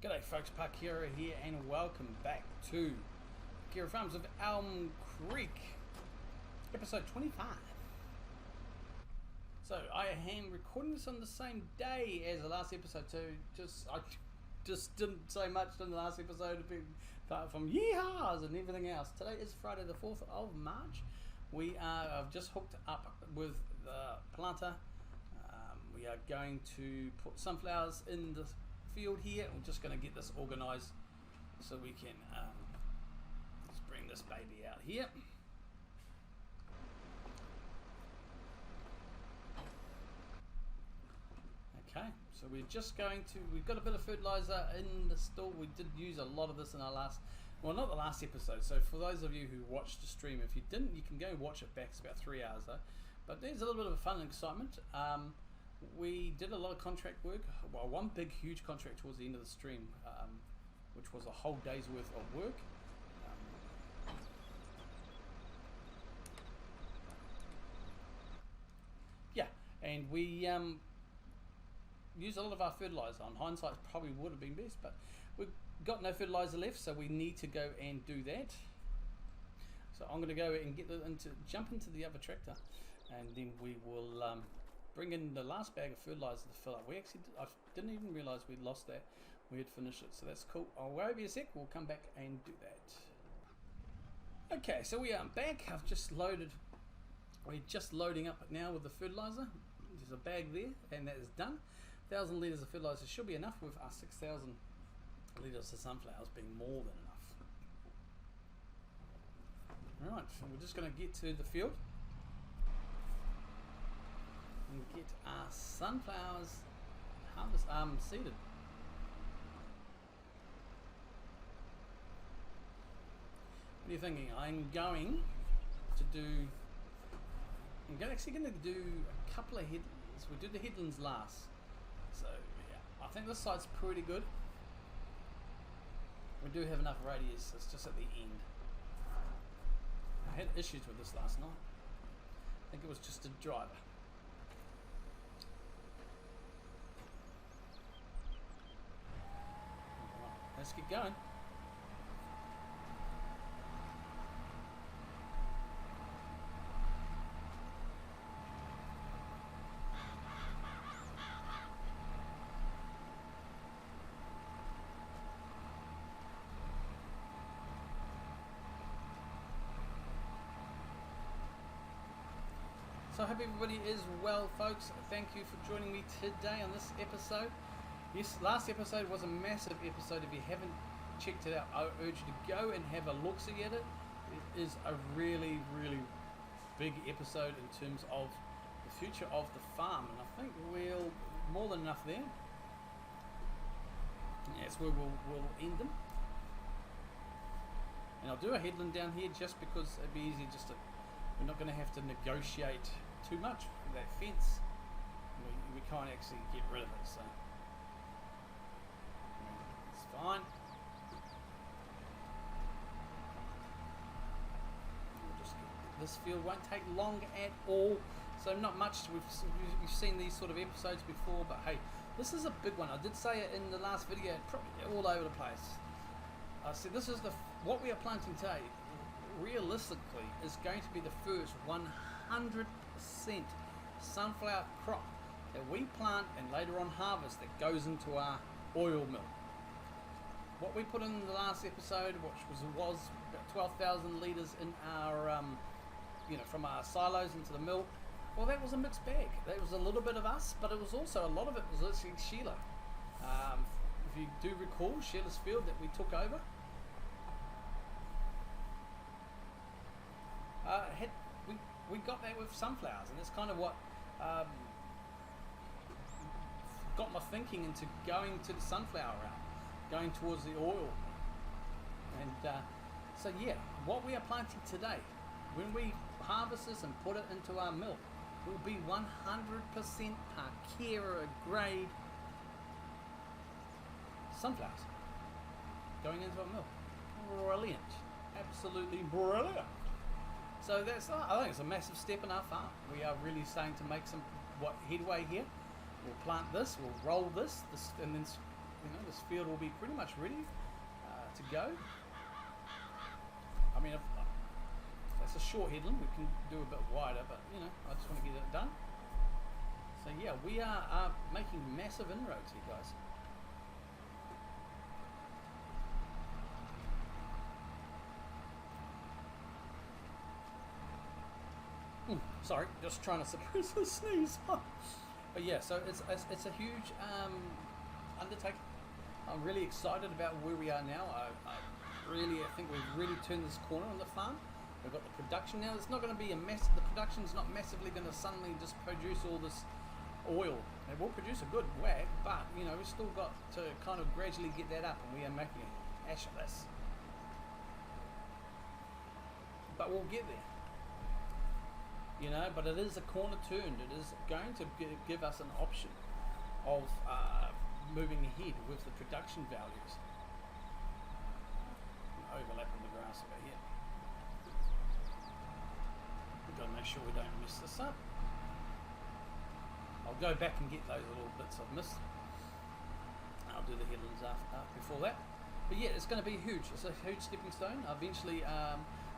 G'day folks, Parkera here and welcome back to Parkera Farms of Elmcreek, episode 25. So I am recording this on the same day as the last episode, so I just didn't say much in the last episode apart from yeehaws and everything else. Today is Friday the 4th of March. I've just hooked up with the planter. We are going to put sunflowers in the field here. We're just going to get this organized so we can let's bring this baby out here. Okay, so we're just going to, we've got a bit of fertilizer in the store. We did use a lot of this in our last, well, not the last episode. So for those of you who watched the stream, if you didn't, you can go watch it back. It's about 3 hours though, but there's a little bit of fun and excitement. We did a lot of contract work. Well, one big huge contract towards the end of the stream, which was a whole day's worth of work. Yeah, and we used a lot of our fertilizer. On hindsight, probably would have been best, but we've got no fertilizer left, so we need to go and do that. So I'm going to go and jump into the other tractor, and then we will bring in the last bag of fertilizer to fill up. I didn't even realize we'd lost that. We had finished it, so that's cool. I'll wait a sec. We'll come back and do that. Okay, so we are back. We're just loading up now with the fertilizer. There's a bag there, and that is done. 1,000 litres of fertilizer should be enough, with our 6,000 litres of sunflowers being more than enough. Alright, so we're just going to get to the field and get our sunflowers seeded. What are you thinking? I'm actually going to do a couple of headlands. We did the headlands last, so yeah, I think this side's pretty good. We do have enough radius. It's just at the end. I had issues with this last night. I think it was just a driver. Right, let's get going. So I hope everybody is well, folks. Thank you for joining me today on this episode. Yes, last episode was a massive episode. If you haven't checked it out, I urge you to go and have a look-see at it. It is a really, really big episode in terms of the future of the farm, and I think we'll more than enough there. That's where we'll end them. And I'll do a headland down here just because it'd be easy. We're not going to have to negotiate too much with that fence. We can't actually get rid of it, so it's fine. This field won't take long at all, so not much. We've seen these sort of episodes before, but hey, this is a big one. I did say it in the last video, probably all over the place. I said this is what we are planting today. Realistically, is going to be the first 100% sunflower crop that we plant and later on harvest that goes into our oil mill. What we put in the last episode, which was about 12,000 litres in our, from our silos into the mill, well, that was a mixed bag. That was a little bit of us, but it was also a lot of it was actually Sheila. If you do recall, Sheila's field that we took over. We got that with sunflowers, and that's kind of what got my thinking into going to the sunflower route, going towards the oil. And so yeah, what we are planting today, when we harvest this and put it into our mill, will be 100% Parkera grade sunflowers going into a mill. Brilliant, absolutely brilliant. So I think it's a massive step in our farm. We are really starting to make some headway here. We'll plant this, we'll roll this, and then you know, this field will be pretty much ready to go. I mean, if that's a short headland, we can do a bit wider, but you know, I just want to get it done. So yeah, we are making massive inroads here, guys. Sorry, just trying to suppress a sneeze. But yeah, so it's a huge undertaking. I'm really excited about where we are now. I think we've really turned this corner on the farm. We've got the production now. It's not going to be a mess. The production's not massively going to suddenly just produce all this oil. It will produce a good whack, but you know, we've still got to kind of gradually get that up, and we are making a hash of this. But we'll get there. You know, but it is a corner turned. It is going to give us an option of moving ahead with the production values. Overlapping the grass over here. We've got to make sure we don't mess this up. I'll go back and get those little bits I've missed. I'll do the headlands before that. But yeah, it's going to be huge. It's a huge stepping stone. Eventually,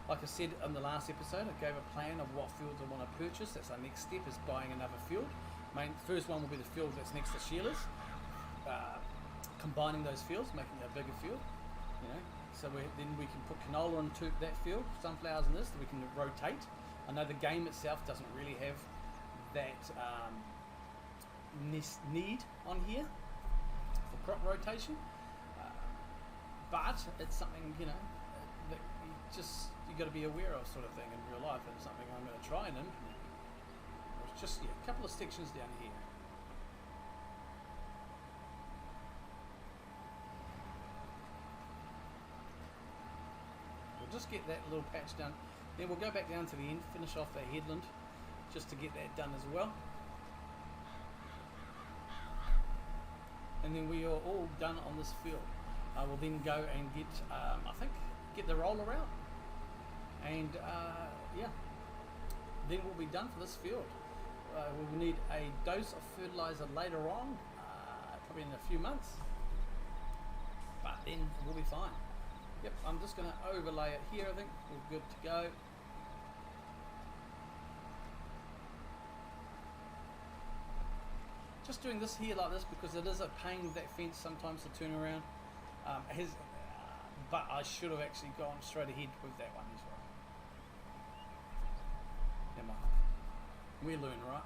like I said in the last episode, I gave a plan of what fields I want to purchase. That's our next step, is buying another field. First one will be the field that's next to Sheila's. Combining those fields, making it a bigger field. You know, so then we can put canola into that field, sunflowers in this, that we can rotate. I know the game itself doesn't really have that need on here for crop rotation, but it's something, you know, that you got to be aware of, sort of thing, in real life, and something I'm going to try and implement. It's just a couple of sections down here. We'll just get that little patch done, then we'll go back down to the end, finish off that headland, just to get that done as well. And then we are all done on this field. I will then go and get the roller out, and yeah, then we'll be done for this field. We will need a dose of fertilizer later on, probably in a few months, but then we'll be fine. Yep, I'm just going to overlay it here. I think we're good to go. Just doing this here like this because it is a pain with that fence sometimes to turn around. But I should have actually gone straight ahead with that one as well. Never mind. We learn, right?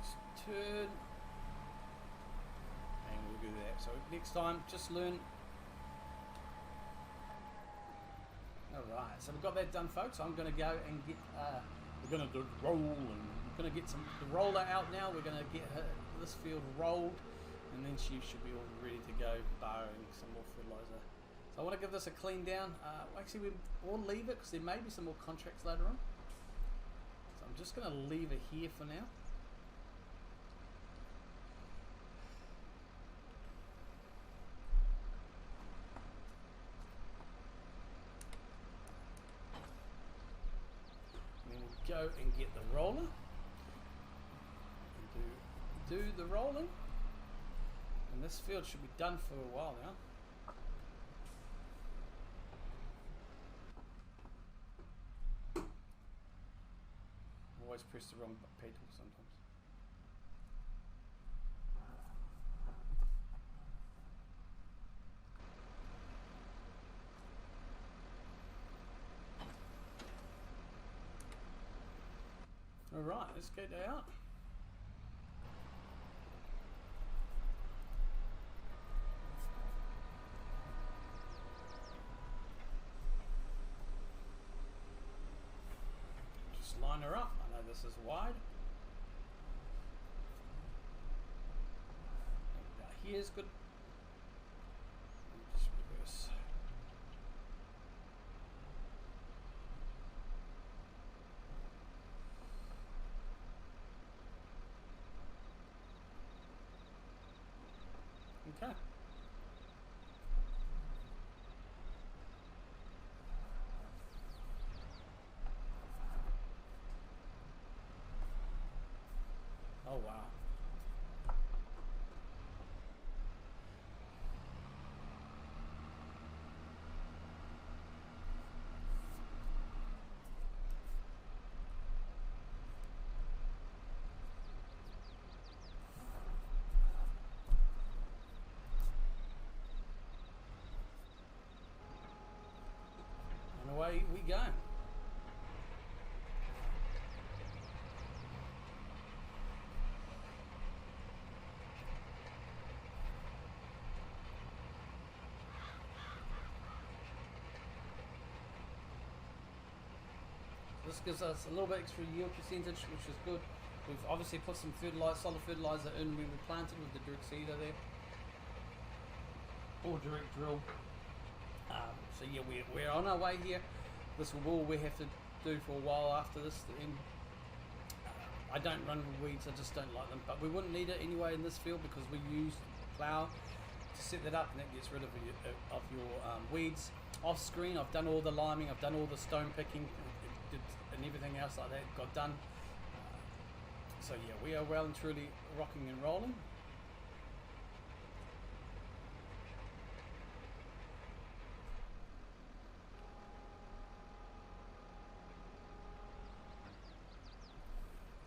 Just turn. And we'll do that. So next time, just learn. Alright, so we've got that done, folks. I'm going to go and get, we're going to do the roll, and we're going to get the roller out now. We're going to get this field rolled, and then she should be all ready to go, barring some more fertilizer. So I want to give this a clean down. Actually, we'll leave it because there may be some more contracts later on. So I'm just going to leave it here for now. And then we'll go and get the roller. And do the rolling. And this field should be done for a while now. Always press the wrong pedal sometimes. Alright, let's get out. Line her up. I know this is wide. Here's good. Just reverse. Okay. Oh wow. this gives us a little bit extra yield percentage, which is good. We've obviously put some solid fertilizer in when we planted with the direct seeder there, or direct drill. So yeah, we're on our way here. This will all we have to do for a while after this. Then I don't run weeds, I just don't like them, but we wouldn't need it anyway in this field because we used plough to set that up, and that gets rid of your weeds. Off screen, I've done all the liming, I've done all the stone picking, and everything else like that got done. So yeah, we are well and truly rocking and rolling.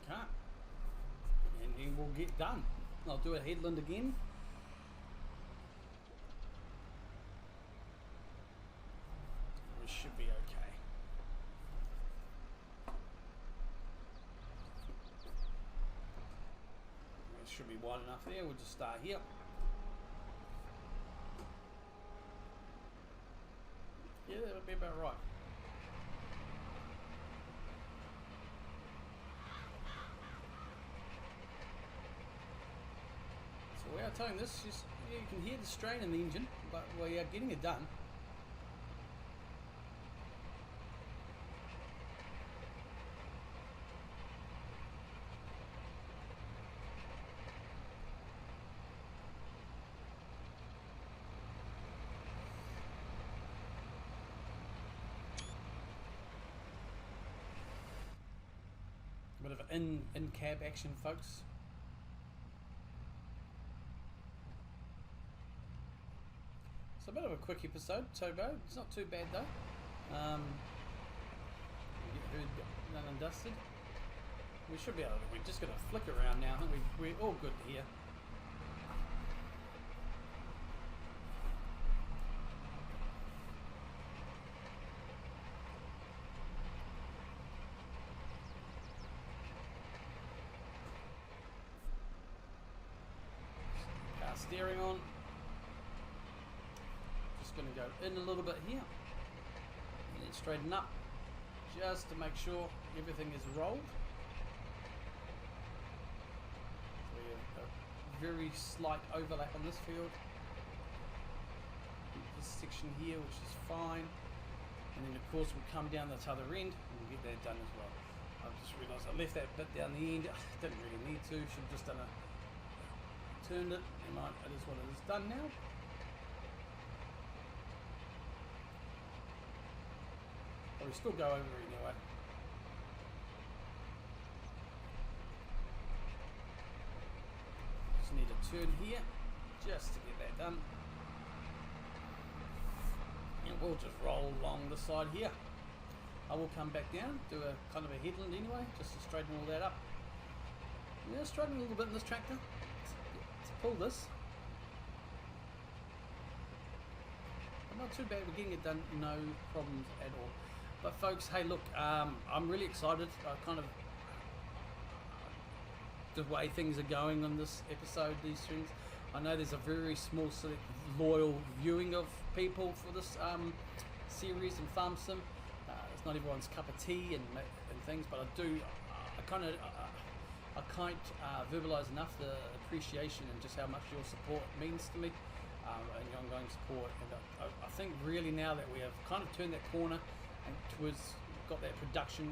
Okay, and then we'll get done. I'll do a headland again. We should be okay. It should be wide enough there. We'll just start here. Yeah, that'll be about right. So we are towing this. You can hear the strain in the engine, but we are getting it done. Bit of an in-cab action, folks. It's a bit of a quick episode, Tobo. It's not too bad though. Done and dusted. We should be able to, we're just going to flick around now. I think we're all good here. Power steering on. Just going to go in a little bit here and then straighten up just to make sure everything is rolled. So we have a very slight overlap on this field. This section here, which is fine, and then of course we'll come down this other end and we'll get that done as well. I've just realised I left that bit down the end. Didn't really need to. Should have just done turned it. It is what it is done now. But we still go over anyway. Just need a turn here just to get that done. And we'll just roll along the side here. I will come back down, do a kind of a headland anyway, just to straighten all that up. Yeah, straighten a little bit in this tractor. Let's pull this. But not too bad, we're getting it done, no problems at all. But folks, hey look, I'm really excited. Kind of the way things are going on this episode, these things. I know there's a very small select loyal viewing of people for this series and Farm Sim. It's not everyone's cup of tea and things, but I can't verbalise enough the appreciation and just how much your support means to me, and your ongoing support. And I think really now that we have kind of turned that corner and got that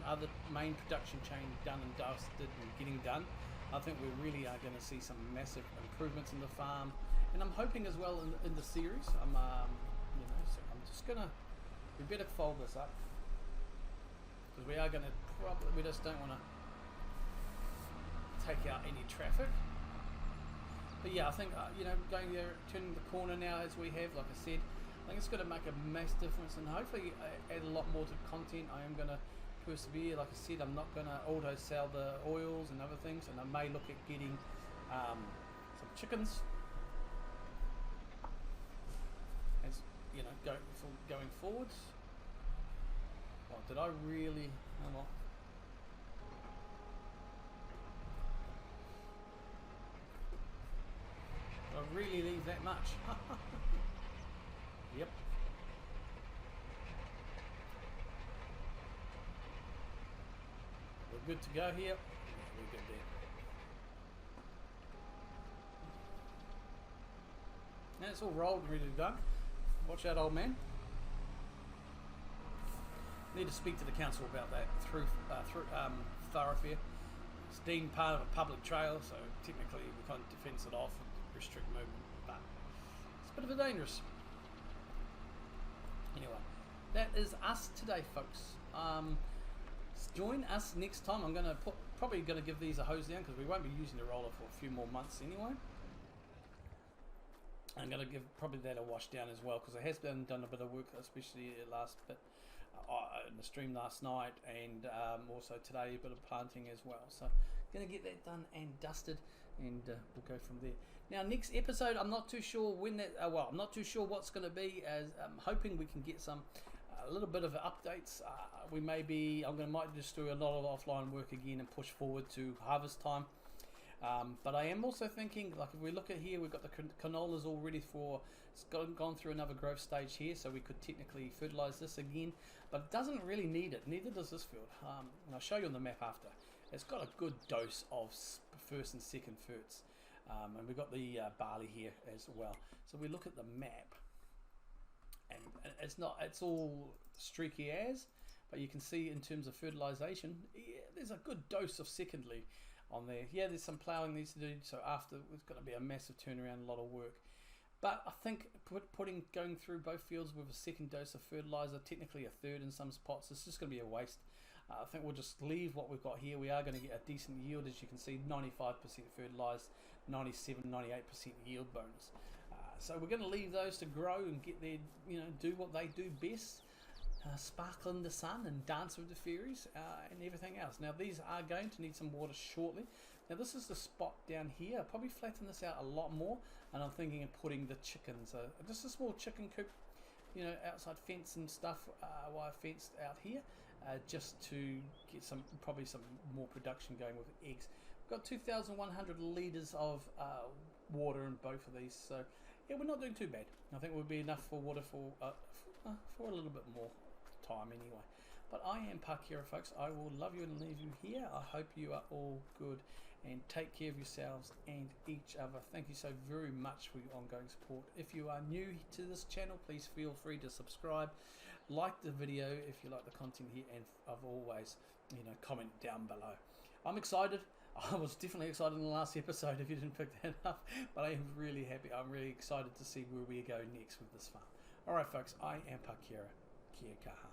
other main production chain done and dusted and getting done, I think we really are going to see some massive improvements in the farm, and I'm hoping as well in the series. So I'm just gonna. We better fold this up because we are going to we just don't want to take out any traffic. But yeah, I think going there, turning the corner now as we have, like I said, I think it's going to make a massive difference, and hopefully add a lot more to content. I am going to persevere. Like I said, I'm not going to auto sell the oils and other things, and I may look at getting some chickens, as going forwards. What did I really? Hang on. Did I really leave that much? Yep. good to go here. Yeah, we're good there. And it's all rolled and ready to go. Watch out, old man. Need to speak to the council about that through thoroughfare. It's deemed part of a public trail, so technically we can't fence it off and restrict movement, but it's a bit of a dangerous. Anyway, that is us today, folks. Join us next time. I'm probably going to give these a hose down because we won't be using the roller for a few more months anyway. I'm going to give probably that a wash down as well because it has been done a bit of work, especially last bit in the stream last night, and also today a bit of planting as well. So going to get that done and dusted, and we'll go from there. Now next episode, I'm not too sure when that. Well, I'm not too sure what's going to be. As I'm hoping we can get a little bit of updates. We might just do a lot of offline work again and push forward to harvest time. But I am also thinking, like if we look at here, we've got the canolas all ready for, it's gone through another growth stage here, so we could technically fertilise this again, but it doesn't really need it, neither does this field. And I'll show you on the map after. It's got a good dose of first and second ferts, and we've got the barley here as well. So we look at the map, and it's all streaky as, but you can see in terms of fertilisation, yeah, there's a good dose of secondly on there. Yeah, there's some ploughing needs to do, so after it's going to be a massive turnaround, a lot of work. But I think going through both fields with a second dose of fertiliser, technically a third in some spots, it's just going to be a waste. I think we'll just leave what we've got here. We are going to get a decent yield, as you can see, 95% fertilised, 97, 98% yield bonus. So we're going to leave those to grow and get their, do what they do best. Sparkle in the sun and dance with the fairies and everything else. Now these are going to need some water shortly. Now this is the spot down here. I'll probably flatten this out a lot more, and I'm thinking of putting the chickens, just a small chicken coop, outside fence and stuff, wire fenced out here, just to get probably some more production going with eggs. We've got 2,100 litres of water in both of these, so yeah, we're not doing too bad. I think we'll be enough for water for a little bit more time anyway. But I am Parkera, folks. I will love you and leave you here. I hope you are all good and take care of yourselves and each other. Thank you so very much for your ongoing support. If you are new to this channel, please feel free to subscribe, like the video if you like the content here, and of always, comment down below. I'm excited. I was definitely excited in the last episode if you didn't pick that up, but I am really happy. I'm really excited to see where we go next with this farm. Alright folks, I am Parkera. Kia kaha.